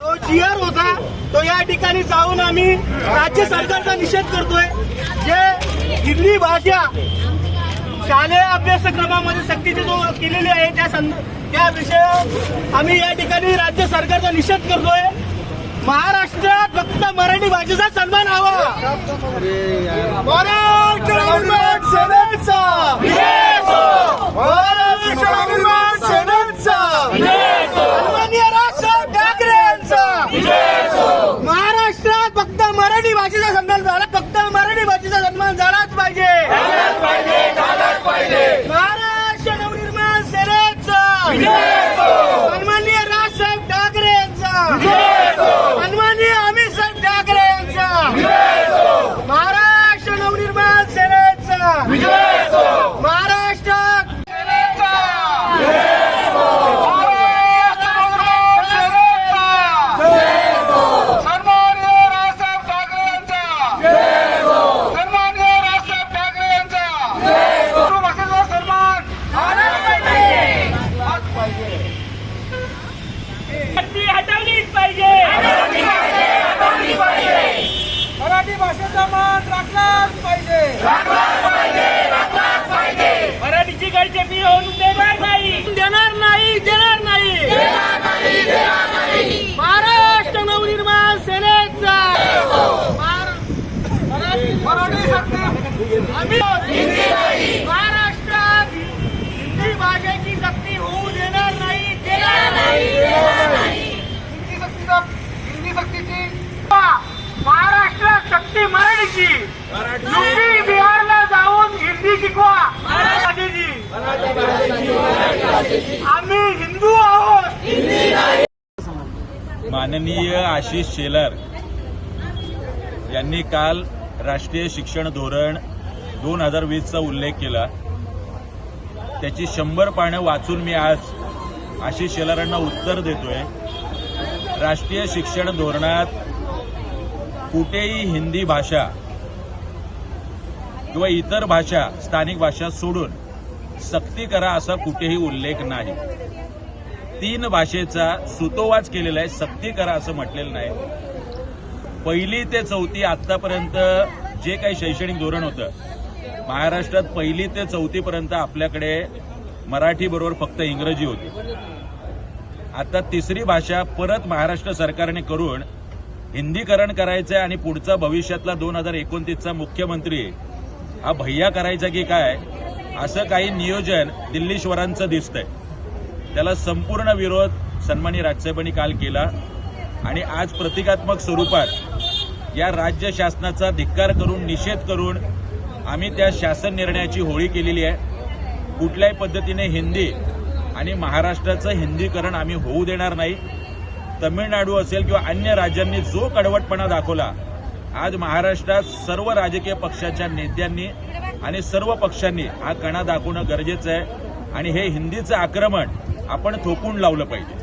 तो जीआर होता तो या ठिकाणी जाऊन आम्ही राज्य सरकारचा निषेध करतोय। जे हिंदी भाषा शालेय अभ्यासक्रमामध्ये सक्तीचे जो केलेली आहे त्या विषयावर आम्ही या ठिकाणी राज्य सरकारचा निषेध करतोय। महाराष्ट्रात फक्त मराठी भाषेचा सन्मान हवा। महाराष्ट्र अभिमान सेनेचा महाराष्ट्र अभिमान सेनेचा सन्माननीय राजसाहेब ठाकरे यांचा महाराष्ट्रात फक्त मराठी भाषेचा सन्मान झाला, फक्त मराठी भाषेचा सन्मान झालाच पाहिजे। महाराष्ट्र नवनिर्माण सेनेचा सन्माननीय राजसाहेब ठाकरे यांचा सन्माननीय अमित साहेब ठाकरे यांचा महाराष्ट्र नवनिर्माण सेनेचा महाराष्ट्र मराठी भाषेचा मान राखलाच पाहिजे, मराठीची गळचेपी होऊन देणार नाही। महाराष्ट्र नवनिर्माण सेनेचा महाराष्ट्रात हिंदी भाषेची सक्ती होऊ देणार नाही। हिंदी सक्तीची महाराष्ट्रात सक्ती मराठीची, यूपी बिहारला जाऊन हिंदी शिकवा। आम्ही हिंदू आहोत। माननीय आशिष शेलार यांनी काल राष्ट्रीय शिक्षण धोरण 2020चा उल्लेख केला। त्याची 100 पानं वाचून मी आज आशिष शेलारांना उत्तर देतोय। राष्ट्रीय शिक्षण धोरणात कुठेही हिंदी भाषा किंवा इतर भाषा, स्थानिक भाषा सोडून सक्ती करा असा कुठेही उल्लेख नाही। 3 भाषेचा सुतोवाच केलेला आहे, सक्ती करा असं म्हटलेलं नाही। 1ली ते 4थी आतापर्यंत जे काही शैक्षणिक धोरण होतं, महाराष्ट्रात 1ली ते 4थी पर्यंत आपल्याकडे मराठी बरोबर फक्त इंग्रजी होती। आता 3री भाषा परत महाराष्ट्र सरकारने करून हिंदीकरण करायचं आहे आणि पुढचा भविष्यातला 2029चा मुख्यमंत्री हा भैया करायचा की काय, असं काही नियोजन दिल्लीश्वरांचं दिसतंय। त्याला संपूर्ण विरोध सन्माननीय राजसाहेबांनी काल केला आणि आज प्रतिकात्मक स्वरूपात या राज्य शासनाचा धिक्कार करून, निषेध करून आम्ही त्या शासन निर्णयाची होळी केलेली आहे। कुठल्याही पद्धतीने हिंदी आणि महाराष्ट्राचं हिंदीकरण आम्ही होऊ देणार नाही। तमिळनाडू असेल किंवा अन्य राज्यांनी जो कडवटपणा दाखवला, आज महाराष्ट्रात सर्व राजकीय पक्षाच्या नेत्यांनी आणि सर्व पक्षांनी हा कणा दाखवणं गरजेचं आहे आणि हे हिंदीचं आक्रमण आपण थोपून लावलं पाहिजे।